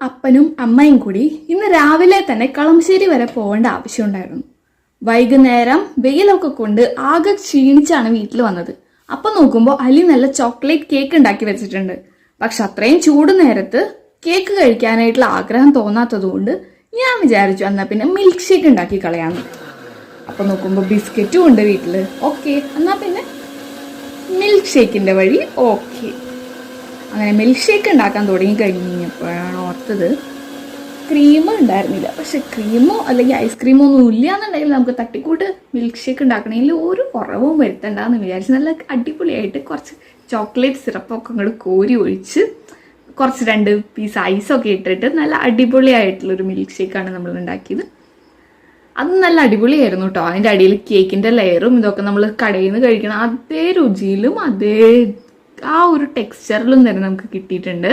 അപ്പനും അമ്മയും കൂടി ഇന്ന് രാവിലെ തന്നെ കളമശ്ശേരി വരെ പോകേണ്ട ആവശ്യമുണ്ടായിരുന്നു. വൈകുന്നേരം വെയിലൊക്കെ കൊണ്ട് ആകെ ക്ഷീണിച്ചാണ് വീട്ടിൽ വന്നത്. അപ്പൊ നോക്കുമ്പോൾ അലി നല്ല ചോക്ലേറ്റ് കേക്ക് ഉണ്ടാക്കി വെച്ചിട്ടുണ്ട്. പക്ഷെ അത്രയും ചൂട് നേരത്ത് കേക്ക് കഴിക്കാനായിട്ടുള്ള ആഗ്രഹം തോന്നാത്തത് കൊണ്ട് ഞാൻ വിചാരിച്ചു എന്നാ പിന്നെ മിൽക്ക് ഷേക്ക് ഉണ്ടാക്കി കളയാന്ന്. അപ്പൊ നോക്കുമ്പോൾ ബിസ്ക്കറ്റും ഉണ്ട് വീട്ടില്. ഓക്കെ, എന്നാ പിന്നെ മിൽക്ക് ഷേക്കിന്റെ വഴി. ഓക്കെ, അങ്ങനെ മിൽക്ക് ഷേക്ക് ഉണ്ടാക്കാൻ തുടങ്ങി കഴിഞ്ഞപ്പോഴാണ് ഓർത്തത് ക്രീം ഉണ്ടായിരുന്നില്ല. പക്ഷെ ക്രീമോ അല്ലെങ്കിൽ ഐസ്ക്രീമോ ഒന്നും ഇല്ല എന്നുണ്ടെങ്കിൽ നമുക്ക് തട്ടിക്കൂട്ട് മിൽക്ക് ഷേക്ക് ഉണ്ടാക്കണമെങ്കിൽ ഒരു കുറവും വരുത്തണ്ടെന്ന് വിചാരിച്ച് നല്ല അടിപൊളിയായിട്ട് കുറച്ച് ചോക്ലേറ്റ് സിറപ്പൊക്കെ അങ്ങോട്ട് കോരി ഒഴിച്ച് കുറച്ച് 2 പീസ് ഐസൊക്കെ ഇട്ടിട്ട് നല്ല അടിപൊളിയായിട്ടുള്ളൊരു മിൽക്ക് ഷേക്കാണ് നമ്മൾ ഉണ്ടാക്കിയത്. അത് നല്ല അടിപൊളിയായിരുന്നു കേട്ടോ. അതിൻ്റെ അടിയിൽ കേക്കിൻ്റെ ലെയറും ഇതൊക്കെ നമ്മൾ കടയിൽ നിന്ന് കഴിക്കണം അതേ രുചിയിലും അതേ ആ ഒരു ടെക്സ്ചറിലും തന്നെ നമുക്ക് കിട്ടിയിട്ടുണ്ട്.